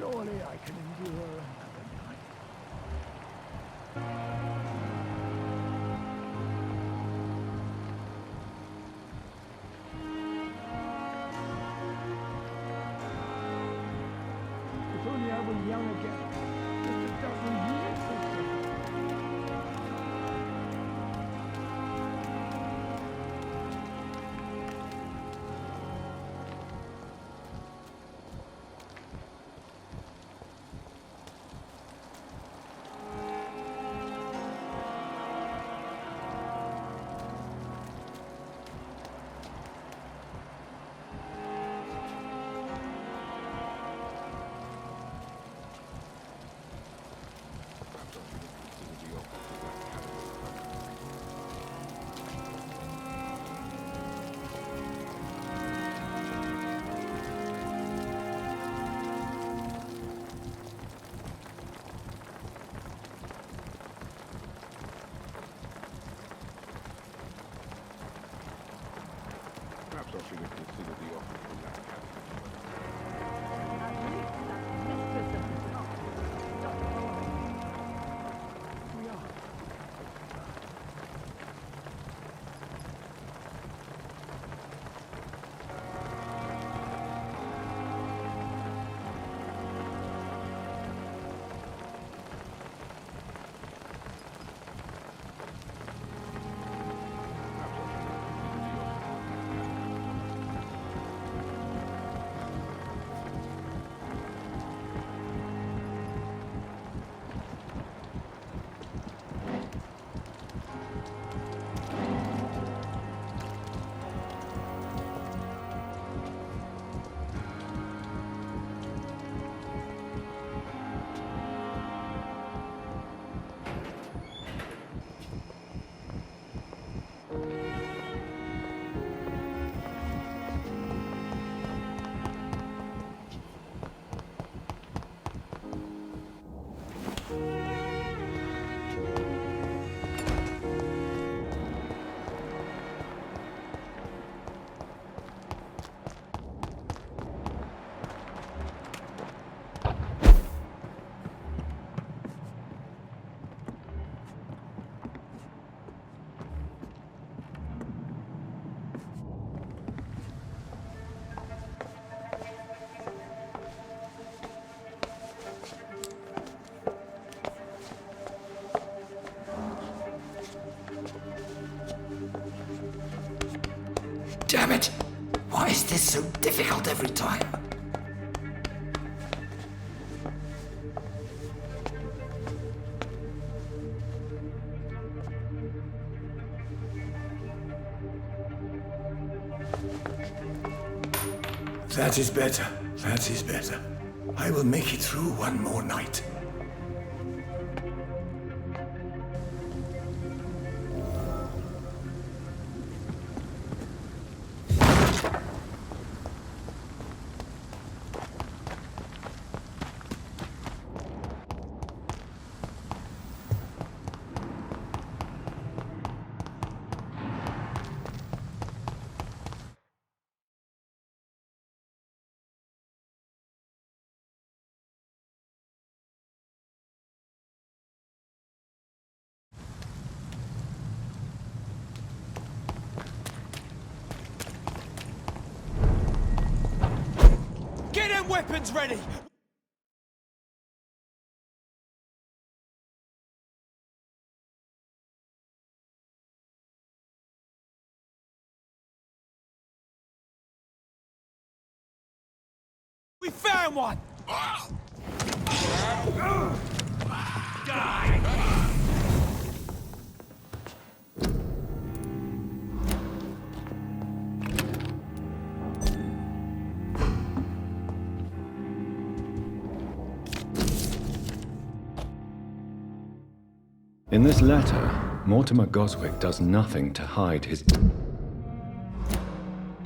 Surely I can endure another night. If only I were young again, just a dozen years or so. Perhaps I should have considered the offer from that captain. At least that mistress of the top stopped calling. We are. Damn it! Why is this so difficult every time? That is better. That is better. I will make it through one more night. Weapons ready! We found one! Die! In this letter, Mortimer Goswick does nothing to hide his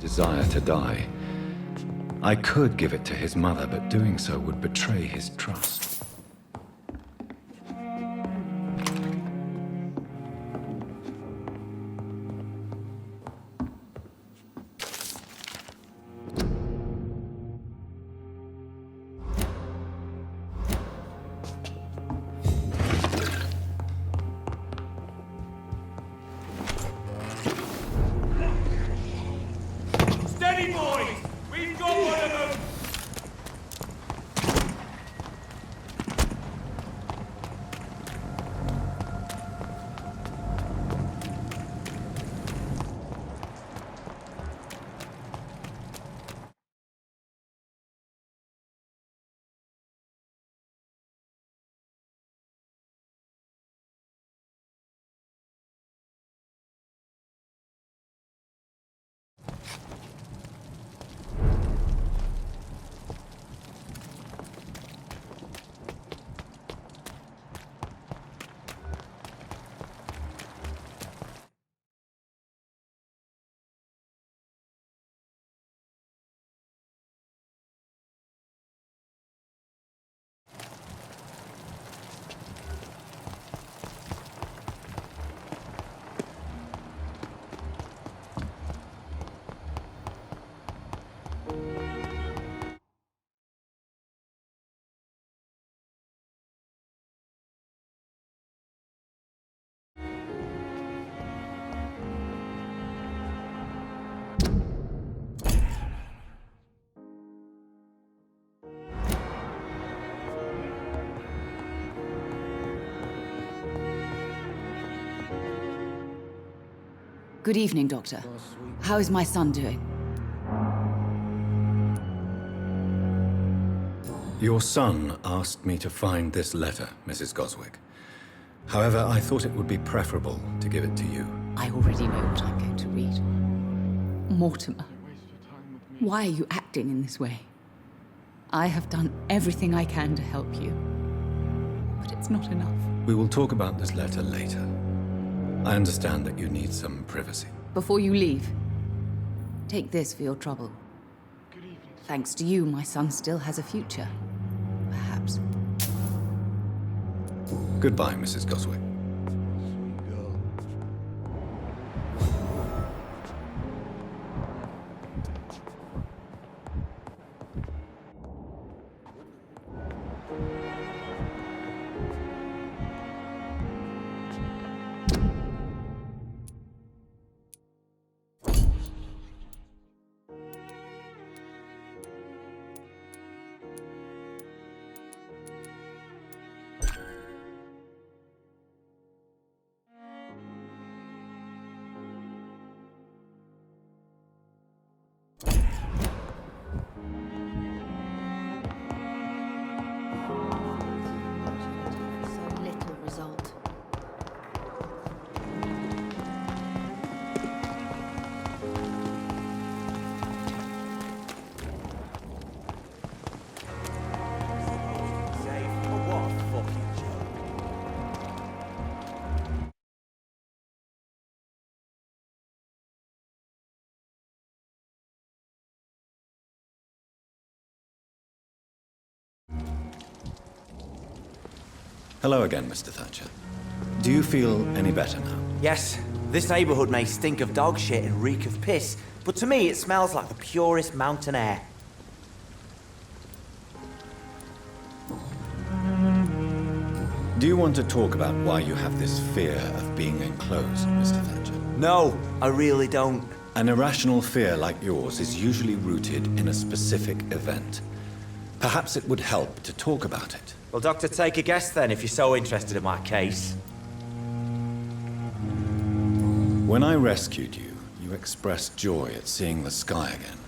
desire to die. I could give it to his mother, but doing so would betray his trust. Good evening, Doctor. How is my son doing? Your son asked me to find this letter, Mrs. Goswick. However, I thought it would be preferable to give it to you. I already know what I'm going to read. Mortimer, why are you acting in this way? I have done everything I can to help you, but it's not enough. We will talk about this letter later. I understand that you need some privacy. Before you leave, take this for your trouble. Thanks to you, my son still has a future. Perhaps. Goodbye, Mrs. Goswick. So little result. What a fucking joke. Hello again, Mr. Thatcher. Do you feel any better now? Yes, this neighborhood may stink of dog shit and reek of piss, but to me it smells like the purest mountain air. Do you want to talk about why you have this fear of being enclosed, Mr. Thatcher? No, I really don't. An irrational fear like yours is usually rooted in a specific event. Perhaps it would help to talk about it. Well, Doctor, take a guess then if you're so interested in my case. When I rescued you, you expressed joy at seeing the sky again.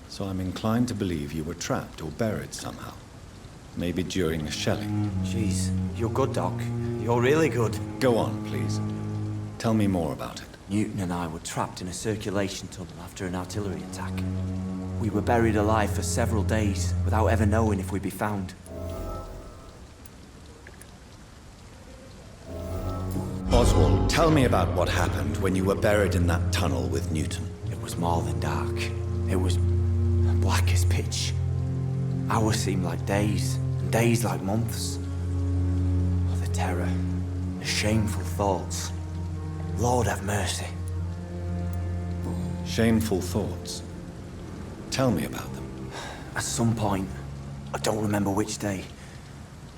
So I'm inclined to believe you were trapped or buried somehow. Maybe during a shelling. Jeez, you're good, Doc. You're really good. Go on, please. Tell me more about it. Newton and I were trapped in a circulation tunnel after an artillery attack. We were buried alive for several days without ever knowing if we'd be found. Oswald, tell me about what happened when you were buried in that tunnel with Newton. It was more than dark. It was black as pitch. Hours seemed like days, and days like months. Oh, the terror, the shameful thoughts. Lord have mercy. Shameful thoughts. Tell me about them. At some point, I don't remember which day,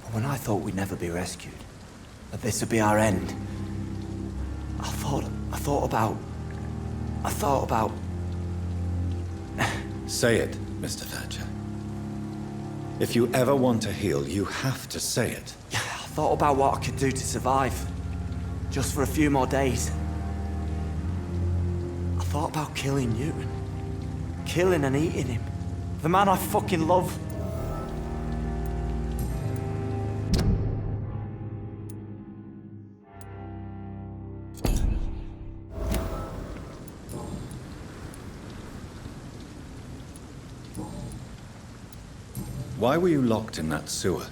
but when I thought we'd never be rescued, that this would be our end, I thought about... Say it, Mr. Thatcher. If you ever want to heal, you have to say it. I thought about what I could do to survive. Just for a few more days. I thought about killing Newton. Killing and eating him. The man I fucking love. Why were you locked in that sewer?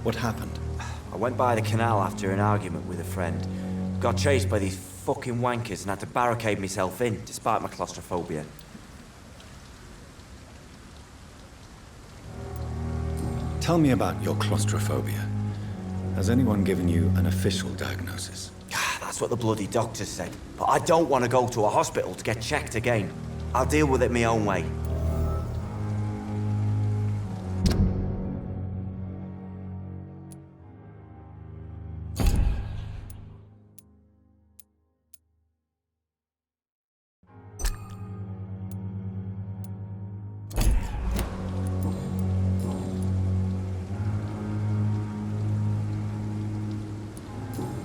What happened? I went by the canal after an argument with a friend. Got chased by these fucking wankers and had to barricade myself in, despite my claustrophobia. Tell me about your claustrophobia. Has anyone given you an official diagnosis? That's what the bloody doctor said. But I don't want to go to a hospital to get checked again. I'll deal with it my own way.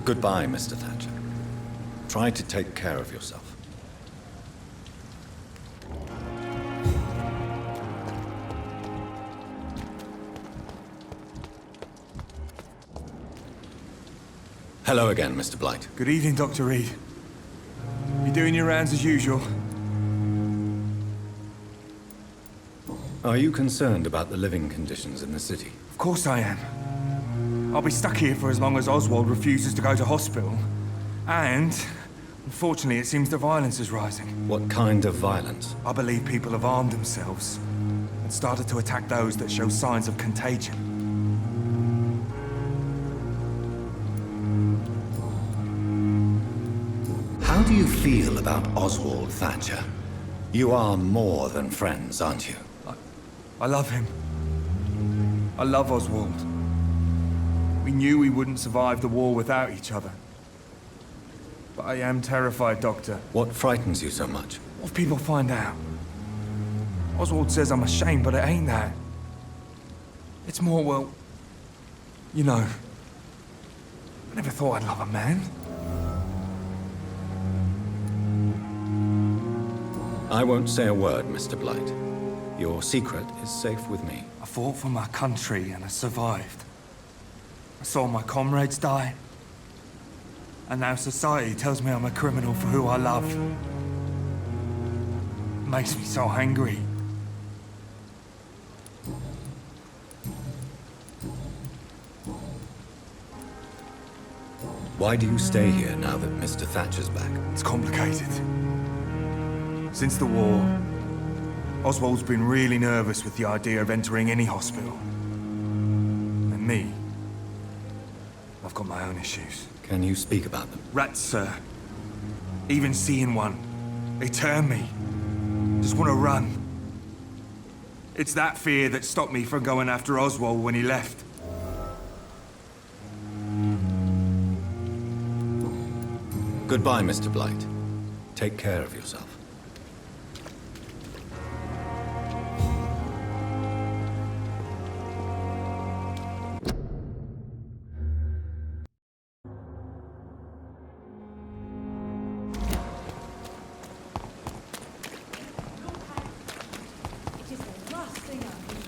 Goodbye, Mr. Thatcher. Try to take care of yourself. Hello again, Mr. Blight. Good evening, Dr. Reid. You doing your rounds as usual? Are you concerned about the living conditions in the city? Of course I am. I'll be stuck here for as long as Oswald refuses to go to hospital. And, unfortunately, it seems the violence is rising. What kind of violence? I believe people have armed themselves and started to attack those that show signs of contagion. How do you feel about Oswald Thatcher? You are more than friends, aren't you? I love him. I love Oswald. We knew we wouldn't survive the war without each other. But I am terrified, Doctor. What frightens you so much? What if people find out? Oswald says I'm ashamed, but it ain't that. It's more, well, you know, I never thought I'd love a man. I won't say a word, Mr. Blight. Your secret is safe with me. I fought for my country and I survived. I saw my comrades die. And now society tells me I'm a criminal for who I love. It makes me so angry. Why do you stay here now that Mr. Thatcher's back? It's complicated. Since the war, Oswald's been really nervous with the idea of entering any hospital. And me, I've got my own issues. Can you speak about them? Rats, sir. Even seeing one, they turn me. Just want to run. It's that fear that stopped me from going after Oswald when he left. Goodbye, Mr. Blight. Take care of yourself. It is the last thing I need.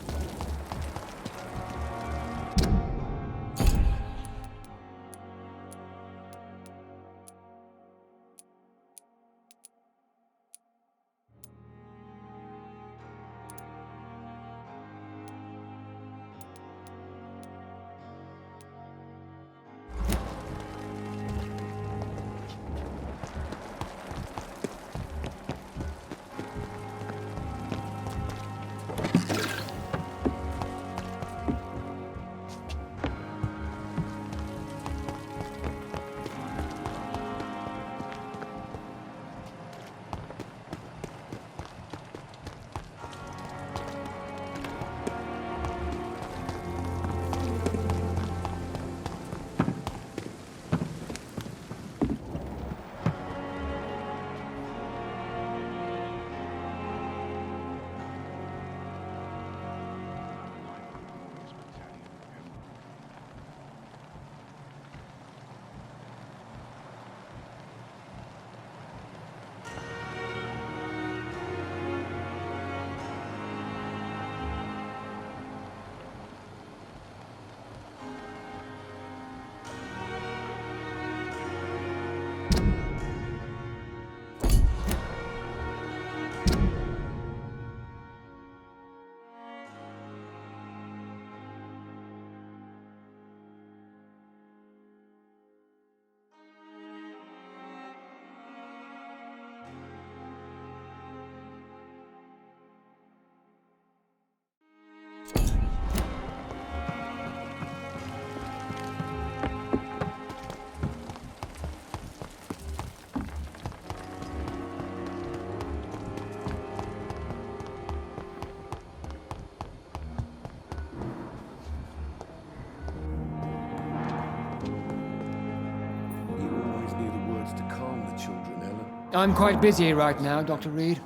I'm quite busy right now, Dr. Reid.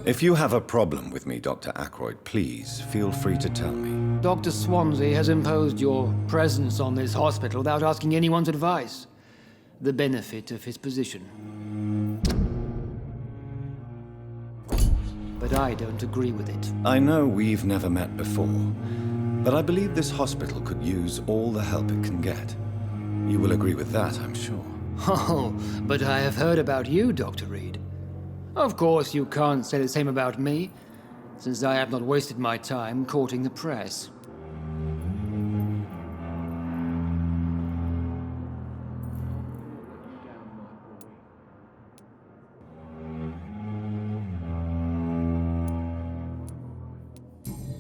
If you have a problem with me, Dr. Ackroyd, please feel free to tell me. Dr. Swansea has imposed your presence on this hospital without asking anyone's advice. The benefit of his position. but I don't agree with it. I know we've never met before, but I believe this hospital could use all the help it can get. You will agree with that, I'm sure. Oh, but I have heard about you, Dr. Reid. Of course, you can't say the same about me, since I have not wasted my time courting the press.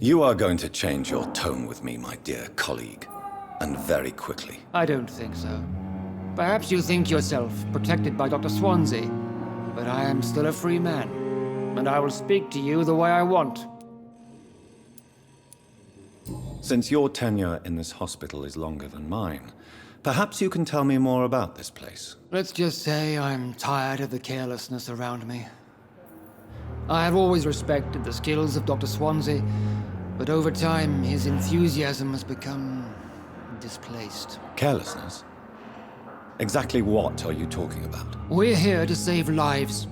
You are going to change your tone with me, my dear colleague, and very quickly. I don't think so. Perhaps you think yourself protected by Dr. Swansea, but I am still a free man, and I will speak to you the way I want. Since your tenure in this hospital is longer than mine, perhaps you can tell me more about this place. Let's just say I'm tired of the carelessness around me. I have always respected the skills of Dr. Swansea, but over time his enthusiasm has become displaced. Carelessness? Exactly what are you talking about? We're here to save lives.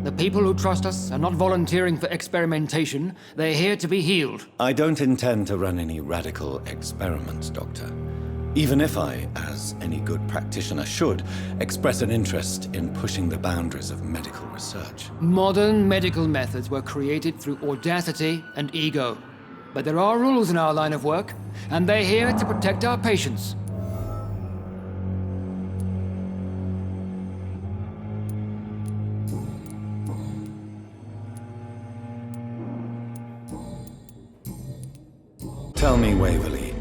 The people who trust us are not volunteering for experimentation. They're here to be healed. I don't intend to run any radical experiments, Doctor. Even if I, as any good practitioner should, express an interest in pushing the boundaries of medical research. Modern medical methods were created through audacity and ego. But there are rules in our line of work, and they're here to protect our patients. Tell me, Waverly,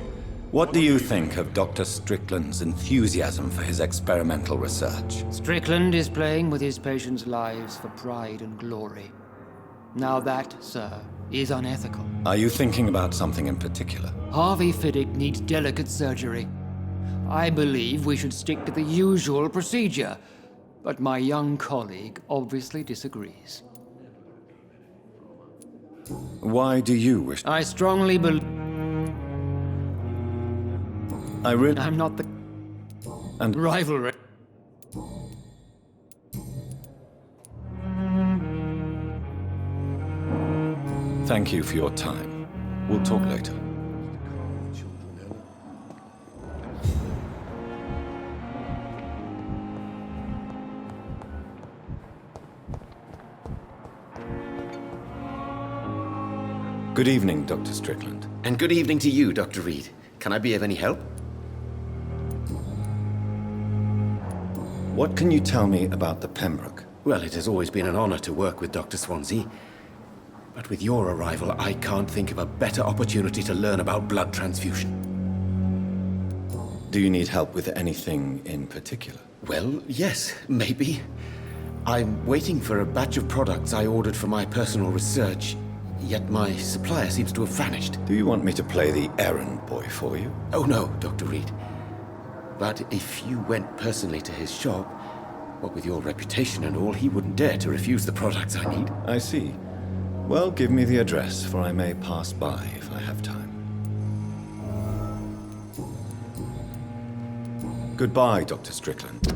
what do you think of Dr. Strickland's enthusiasm for his experimental research? Strickland is playing with his patients' lives for pride and glory. Now that, sir, is unethical. Are you thinking about something in particular? Harvey Fiddick needs delicate surgery. I believe we should stick to the usual procedure, but my young colleague obviously disagrees. Why do you wish... I strongly believe... I'm not the... And... rivalry. Thank you for your time. We'll talk later. Good evening, Dr. Strickland. And good evening to you, Dr. Reid. Can I be of any help? What can you tell me about the Pembroke? Well, it has always been an honor to work with Dr. Swansea. But with your arrival, I can't think of a better opportunity to learn about blood transfusion. Do you need help with anything in particular? Well, yes, maybe. I'm waiting for a batch of products I ordered for my personal research, yet my supplier seems to have vanished. Do you want me to play the errand boy for you? Oh no, Dr. Reid. But if you went personally to his shop, what with your reputation and all, he wouldn't dare to refuse the products I need. I see. Well, give me the address, for I may pass by if I have time. Goodbye, Dr. Strickland.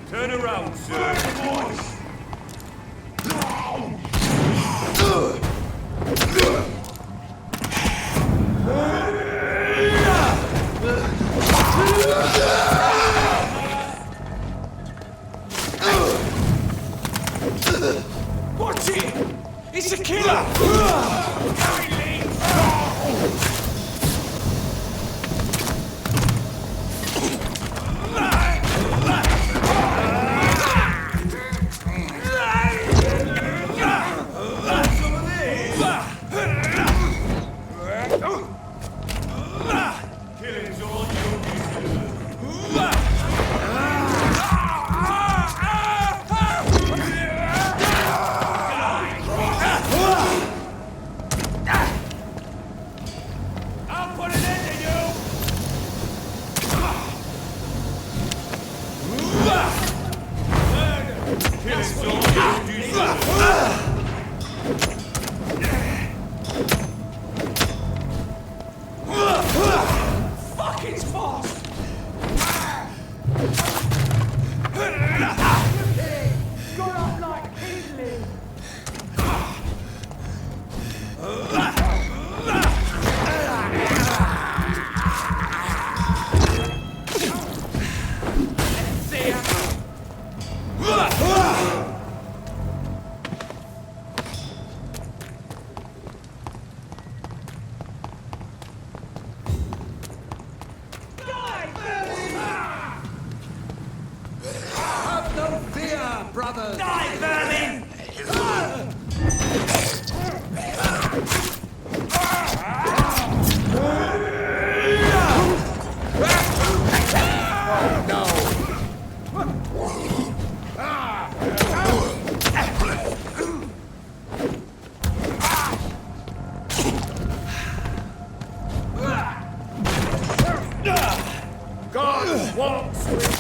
Turn around, sir. brothers! Die, vermin! God walks with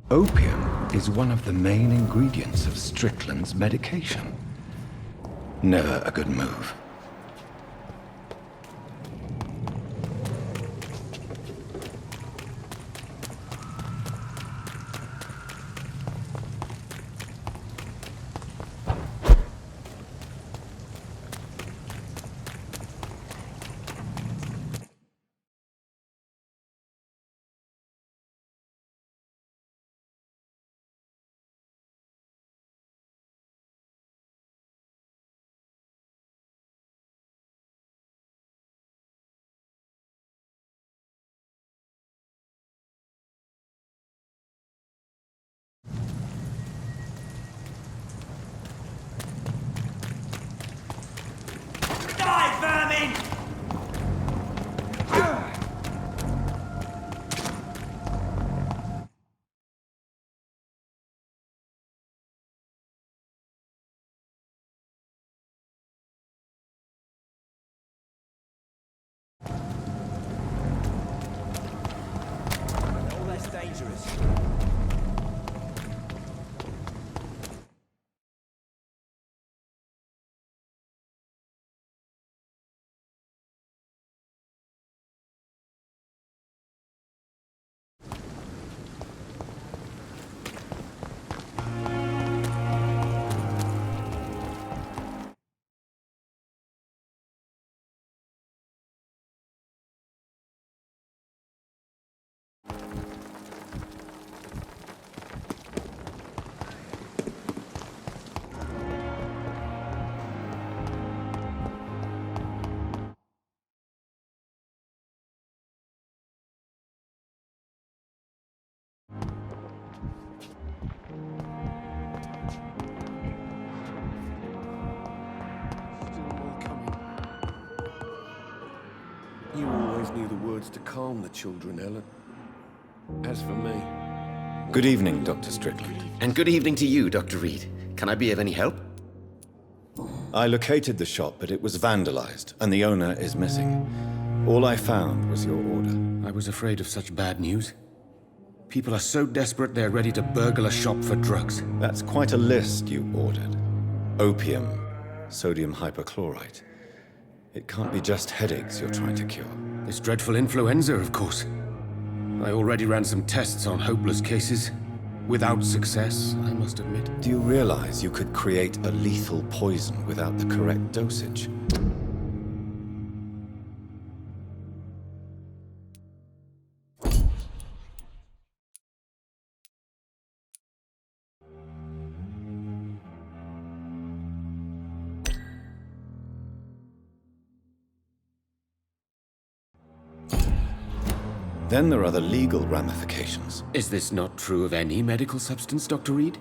Opium is one of the main ingredients of Strickland's medication. Never a good move. Die, vermin! No less dangerous. You always knew the words to calm the children, Ellen. As for me... Good evening, Dr. Strickland. And good evening to you, Dr. Reid. Can I be of any help? I located the shop, but it was vandalized, and the owner is missing. All I found was your order. I was afraid of such bad news. People are so desperate they're ready to burgle a shop for drugs. That's quite a list you ordered. Opium, sodium hypochlorite. It can't be just headaches you're trying to cure. This dreadful influenza, of course. I already ran some tests on hopeless cases. Without success, I must admit. Do you realize you could create a lethal poison without the correct dosage? Then there are the legal ramifications. Is this not true of any medical substance, Dr. Reid?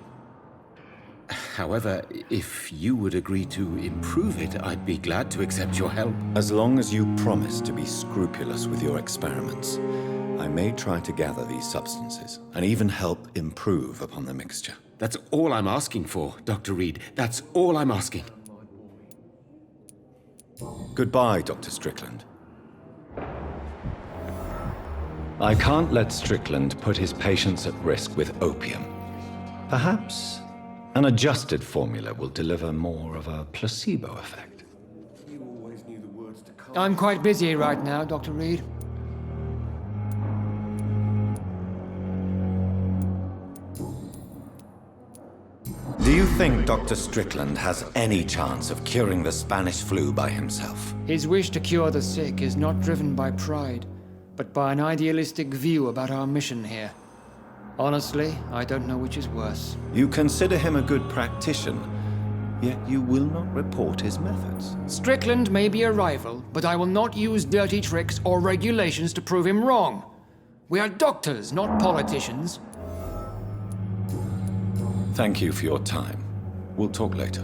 However, if you would agree to improve it, I'd be glad to accept your help. As long as you promise to be scrupulous with your experiments, I may try to gather these substances and even help improve upon the mixture. That's all I'm asking for, Dr. Reid. That's all I'm asking. Goodbye, Dr. Strickland. I can't let Strickland put his patients at risk with opium. Perhaps an adjusted formula will deliver more of a placebo effect. I'm quite busy right now, Dr. Reid. Do you think Dr. Strickland has any chance of curing the Spanish flu by himself? His wish to cure the sick is not driven by pride, but by an idealistic view about our mission here. Honestly, I don't know which is worse. You consider him a good practitioner, yet you will not report his methods. Strickland may be a rival, but I will not use dirty tricks or regulations to prove him wrong. We are doctors, not politicians. Thank you for your time. We'll talk later.